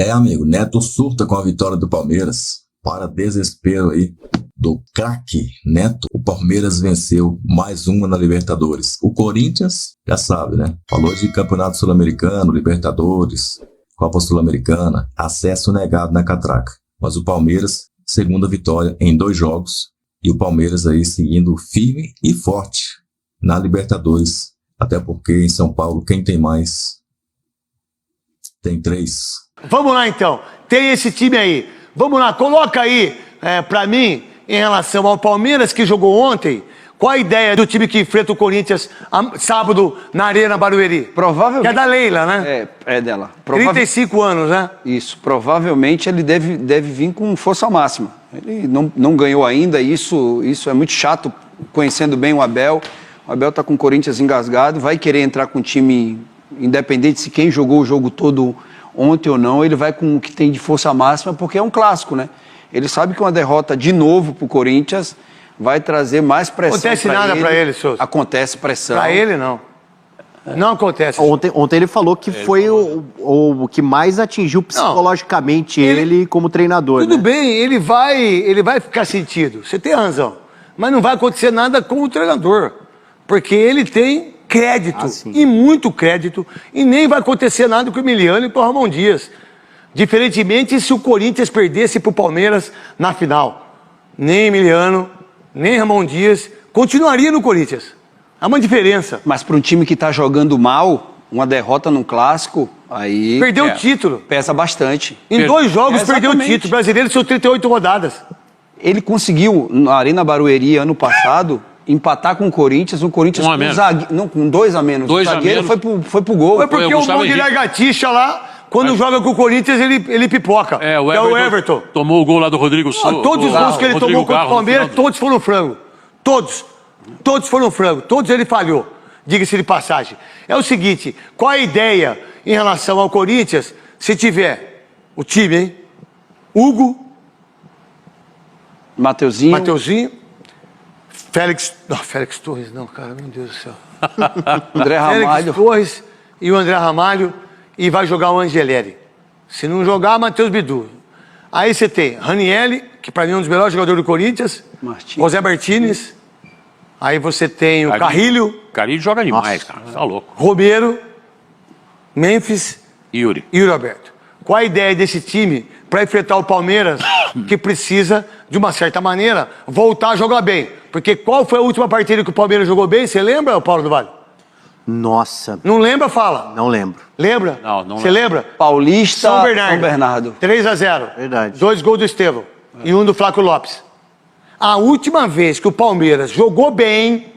Amigo, Neto surta com a vitória do Palmeiras. Para desespero aí do craque Neto, o Palmeiras venceu mais uma na Libertadores. O Corinthians, já sabe, né? Falou de Campeonato Sul-Americano, Libertadores, Copa Sul-Americana, acesso negado na catraca. Mas o Palmeiras, segunda vitória em 2 jogos, e o Palmeiras aí seguindo firme e forte na Libertadores. Até porque em São Paulo, quem tem mais? Tem 3. Vamos lá então, tem esse time aí. Vamos lá, coloca aí pra mim, em relação ao Palmeiras que jogou ontem, qual a ideia do time que enfrenta o Corinthians sábado na Arena Barueri? Provavelmente. Que é da Leila, né? É dela. 35 anos, né? Isso, provavelmente ele deve vir com força máxima. Ele não ganhou ainda, isso é muito chato, conhecendo bem o Abel. O Abel tá com o Corinthians engasgado, vai querer entrar com o time, independente se quem jogou o jogo todo ontem ou não, ele vai com o que tem de força máxima, porque é um clássico, né? Ele sabe que uma derrota de novo pro Corinthians vai trazer mais pressão. Acontece nada pra ele, Souza. Acontece pressão. Pra ele, não. Não acontece. Ontem ele falou que foi o que mais atingiu psicologicamente ele como treinador. Tudo bem, ele vai ficar sentido. Você tem razão. Mas não vai acontecer nada com o treinador. Porque ele tem crédito, e muito crédito, e nem vai acontecer nada com o Emiliano e com o Ramon Dias. Diferentemente se o Corinthians perdesse pro Palmeiras na final. Nem Emiliano, nem Ramon Dias continuaria no Corinthians. Há uma diferença. Mas para um time que está jogando mal, uma derrota num clássico, aí... Perdeu o título. Pesa bastante. Em 2 jogos perdeu o título. O brasileiro são 38 rodadas. Ele conseguiu, na Arena Barueri, ano passado, empatar com o Corinthians com 2 a menos. O zagueiro foi pro gol. Foi porque o Mondiré Gatixa lá, quando joga com o Corinthians, ele pipoca. É o Everton. Tomou o gol lá do Rodrigo Souza. Todos os gols que ele tomou contra o Palmeiras, todos foram frango. Todos foram frango. Todos ele falhou. Diga-se de passagem. É o seguinte, qual a ideia em relação ao Corinthians, se tiver o time, hein? Hugo, Mateuzinho, Félix Torres, não, cara, meu Deus do céu. André Ramalho. Félix Torres e o André Ramalho, e vai jogar o Angeleri. Se não jogar, Matheus Bidu. Aí você tem Ranielli, que para mim é um dos melhores jogadores do Corinthians, José Martínez, aí você tem o Carrilho. Carrilho joga demais, cara, tá louco. Romero, Memphis e Yuri Alberto. Qual a ideia desse time para enfrentar o Palmeiras, que precisa, de uma certa maneira, voltar a jogar bem? Porque qual foi a última partida que o Palmeiras jogou bem? Você lembra, Paulo do Vale? Nossa. Não lembra, fala. Não lembro. Lembra? Não. Você lembra? Paulista, São Bernardo. 3-0. Verdade. 2 gols do Estevão e 1 do Flávio Lopes. A última vez que o Palmeiras jogou bem,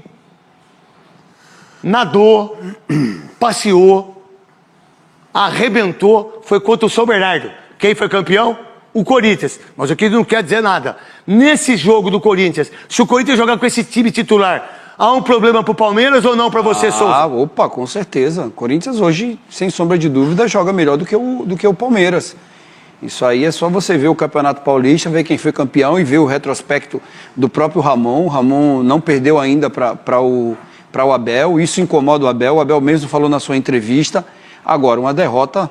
nadou, passeou, arrebentou, foi contra o São Bernardo. Quem foi campeão? O Corinthians. Mas aqui não quer dizer nada. Nesse jogo do Corinthians, se o Corinthians jogar com esse time titular, há um problema pro Palmeiras ou não para você, Souza? Opa, com certeza. O Corinthians hoje, sem sombra de dúvida, joga melhor do que o Palmeiras. Isso aí é só você ver o Campeonato Paulista, ver quem foi campeão e ver o retrospecto do próprio Ramon. O Ramon não perdeu ainda para o Abel. Isso incomoda o Abel. O Abel mesmo falou na sua entrevista. Agora, uma derrota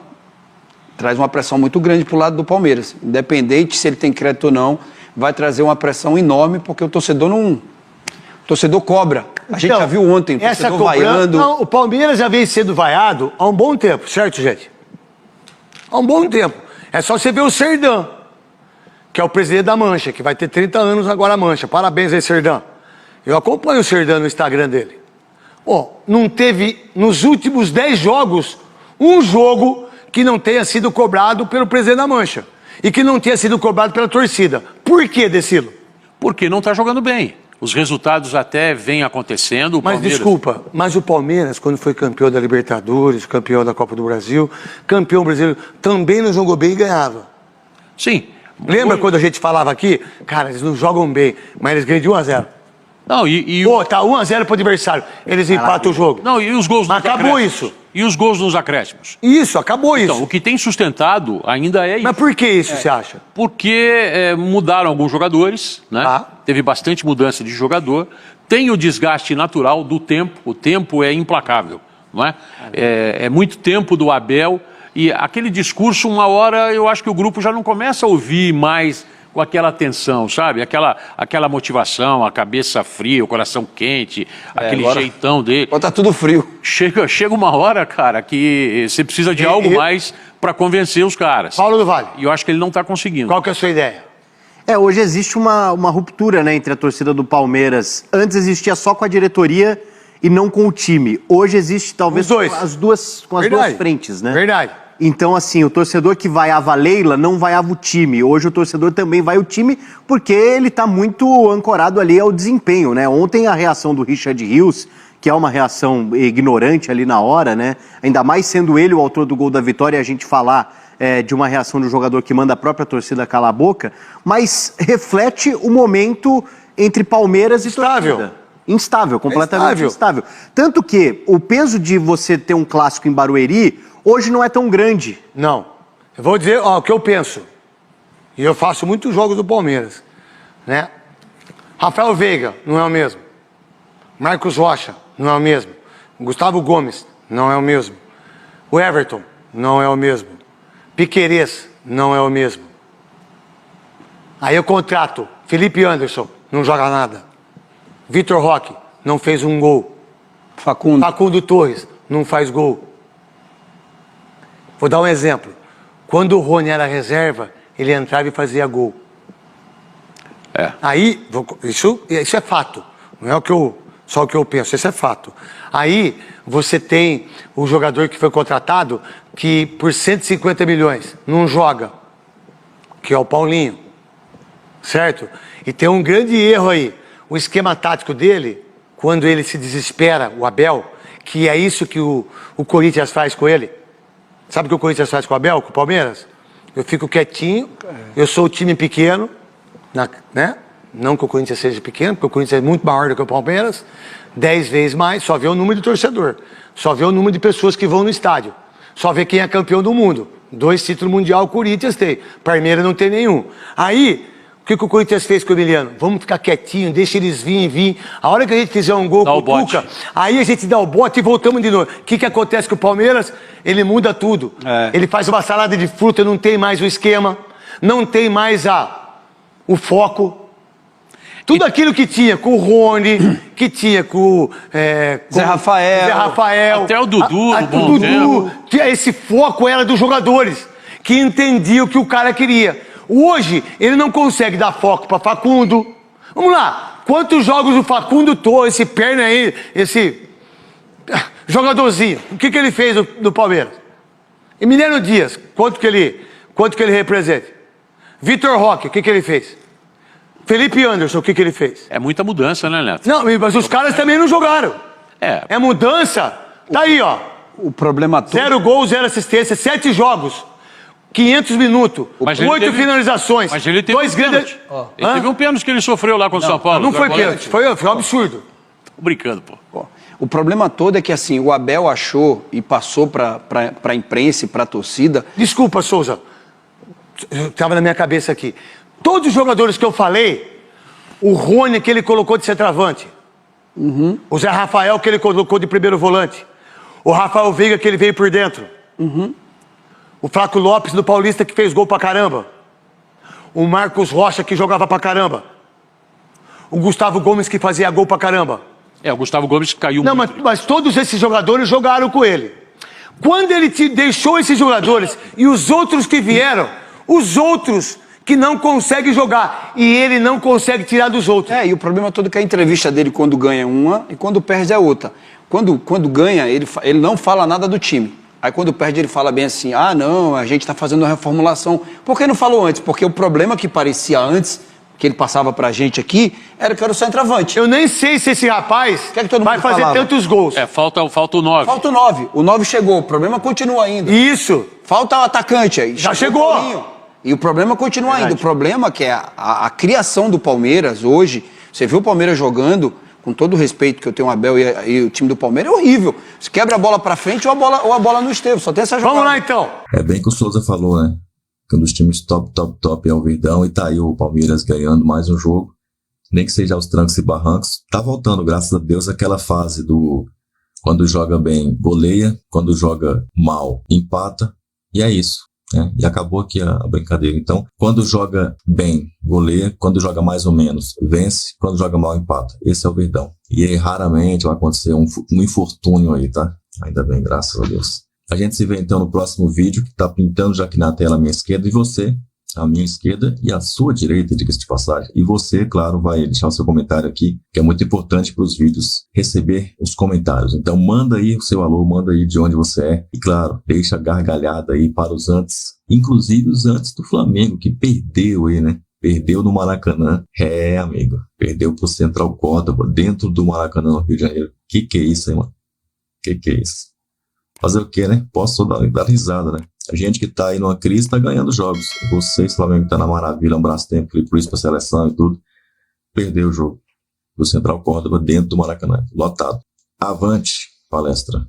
traz uma pressão muito grande para o lado do Palmeiras. Independente se ele tem crédito ou não, vai trazer uma pressão enorme, porque o torcedor não... O torcedor cobra. A gente já viu ontem, o torcedor vaiando... Não, o Palmeiras já vem sendo vaiado há um bom tempo, certo, gente? Há um bom tempo. É só você ver o Serdã, que é o presidente da Mancha, que vai ter 30 anos agora a Mancha. Parabéns aí, Serdã. Eu acompanho o Serdã no Instagram dele. Não teve, nos últimos 10 jogos, um jogo que não tenha sido cobrado pelo presidente da Mancha. E que não tenha sido cobrado pela torcida. Por que, Decilo? Porque não está jogando bem. Os resultados até vêm acontecendo. Mas desculpa, mas o Palmeiras, quando foi campeão da Libertadores, campeão da Copa do Brasil, campeão brasileiro, também não jogou bem e ganhava. Sim. Lembra quando a gente falava aqui? Cara, eles não jogam bem, mas eles ganham de 1-0. Não, tá 1-0 pro adversário, eles empatam o jogo. Não, e os gols nos acrétimos? Acabou isso. E os gols nos acréscimos? Isso, acabou isso. Então, o que tem sustentado ainda é isso. Mas por que isso, você acha? Porque mudaram alguns jogadores, né? Teve bastante mudança de jogador. Tem o desgaste natural do tempo. O tempo é implacável, não é? É muito tempo do Abel E aquele discurso, uma hora, eu acho que o grupo já não começa a ouvir mais com aquela atenção, sabe? Aquela motivação, a cabeça fria, o coração quente, aquele agora, jeitão dele. Agora tá tudo frio. Chega uma hora, cara, que você precisa de algo mais para convencer os caras. Paulo do Vale. E eu acho que ele não está conseguindo. Qual que é a sua ideia? Hoje existe uma ruptura, né, entre a torcida do Palmeiras. Antes existia só com a diretoria e não com o time. Hoje existe talvez Os dois. com as duas frentes, né? Verdade. Então, assim, o torcedor que vaiava a Leila não vaiava o time. Hoje o torcedor também vai o time porque ele está muito ancorado ali ao desempenho, né? Ontem a reação do Richard Rios, que é uma reação ignorante ali na hora, né? Ainda mais sendo ele o autor do gol da vitória, a gente falar de uma reação do jogador que manda a própria torcida calar a boca, mas reflete o momento entre Palmeiras e torcida. Instável, completamente instável. Tanto que o peso de você ter um clássico em Barueri hoje não é tão grande. Não. Eu vou dizer o que eu penso. E eu faço muitos jogos do Palmeiras, né? Rafael Veiga não é o mesmo. Marcos Rocha não é o mesmo. Gustavo Gomes não é o mesmo. O Everton não é o mesmo. Piquerez não é o mesmo. Aí eu contrato Felipe Anderson, não joga nada. Vitor Roque não fez um gol. Facundo Torres não faz gol. Vou dar um exemplo. Quando o Rony era reserva, ele entrava e fazia gol. Aí, isso é fato. Não é só o que eu penso, isso é fato. Aí, você tem o jogador que foi contratado que por 150 milhões não joga, que é o Paulinho. Certo? E tem um grande erro aí. O esquema tático dele, quando ele se desespera, o Abel, que é isso que o Corinthians faz com ele. Sabe o que o Corinthians faz com o Abel, com o Palmeiras? Eu fico quietinho, eu sou o time pequeno, né? Não que o Corinthians seja pequeno, porque o Corinthians é muito maior do que o Palmeiras, 10 vezes mais, só vê o número de torcedor, só vê o número de pessoas que vão no estádio, só vê quem é campeão do mundo. 2 títulos mundial o Corinthians tem, Palmeiras não tem nenhum. Aí, o que o Corinthians fez com o Emiliano? Vamos ficar quietinho, deixa eles vir. A hora que a gente fizer um gol com o Cuca, aí a gente dá o bote e voltamos de novo. O que acontece com o Palmeiras? Ele muda tudo. Ele faz uma salada de fruta, não tem mais o esquema, não tem mais o foco. Tudo aquilo que tinha com o Rony, que tinha com Zé Rafael. Até o Dudu. Esse foco era dos jogadores, que entendiam o que o cara queria. Hoje, ele não consegue dar foco para Facundo. Vamos lá. Quantos jogos o Facundo esse perna aí, esse jogadorzinho, o que ele fez no Palmeiras? Emiliano Dias, quanto que ele representa? Vitor Roque, o que ele fez? Felipe Anderson, o que ele fez? É muita mudança, né, Neto? Não, mas os caras também não jogaram. É mudança. Tá aí, ó. O problema todo... 0 gols, 0 assistência, 7 jogos. 500 minutos, 8 finalizações. Mas ele teve 2 grandes... Ele teve um pênalti que ele sofreu lá contra o São Paulo. Não foi pênalti, foi um absurdo. Tô brincando, pô. O problema todo é que assim, o Abel achou e passou para a imprensa e para a torcida... Desculpa, Souza. Estava na minha cabeça aqui. Todos os jogadores que eu falei, o Rony que ele colocou de centroavante, o Zé Rafael que ele colocou de primeiro volante, o Rafael Veiga que ele veio por dentro, o Flaco Lopes do Paulista que fez gol pra caramba, o Marcos Rocha que jogava pra caramba, o Gustavo Gomes que fazia gol pra caramba. O Gustavo Gomes caiu muito. Não, mas todos esses jogadores jogaram com ele. Quando ele deixou esses jogadores e os outros que vieram, os outros que não conseguem jogar e ele não consegue tirar dos outros. E o problema todo é que a entrevista dele quando ganha uma e quando perde é outra. Quando ganha, ele não fala nada do time. Aí quando perde ele fala bem assim, não, a gente está fazendo uma reformulação. Por que não falou antes? Porque o problema que parecia antes, que ele passava pra gente aqui, era que era o centroavante. Eu nem sei se esse rapaz vai fazer tantos gols. Falta o 9. Falta o 9. O 9 chegou, o problema continua ainda. Isso. Falta o atacante aí. Já chegou. E o problema continua ainda. O problema é que a criação do Palmeiras hoje, você viu o Palmeiras jogando, com todo o respeito que eu tenho o Abel e o time do Palmeiras, é horrível. Você quebra a bola pra frente ou a bola não esteve, só tem essa jogada. Vamos lá então. É bem que o Souza falou, né? Que um dos times top é o Verdão e tá aí o Palmeiras ganhando mais um jogo. Nem que seja aos trancos e barrancos. Tá voltando, graças a Deus, aquela fase do quando joga bem, goleia, quando joga mal, empata. E é isso. E acabou aqui a brincadeira. Então, quando joga bem, goleia. Quando joga mais ou menos, vence. Quando joga mal, empata. Esse é o Verdão. E aí, raramente vai acontecer um infortúnio aí, tá? Ainda bem, graças a Deus. A gente se vê então no próximo vídeo, que tá pintando já aqui na tela à minha esquerda. E você, à minha esquerda e à sua direita, diga-se de passagem. E você, claro, vai deixar o seu comentário aqui, que é muito importante para os vídeos receber os comentários. Então manda aí o seu alô, manda aí de onde você é. E claro, deixa a gargalhada aí para os antes, inclusive os antes do Flamengo, que perdeu aí, né? Perdeu no Maracanã. Amigo, perdeu pro Central Córdoba, dentro do Maracanã, no Rio de Janeiro. Que é isso, hein, mano? Que é isso? Fazer o quê, né? Posso dar risada, né? A gente que tá aí numa crise tá ganhando jogos. Vocês, Flamengo, que tá na maravilha, um braço tempo, por isso pra seleção e tudo, perdeu o jogo do Central Córdoba dentro do Maracanã, lotado. Avante, palestra.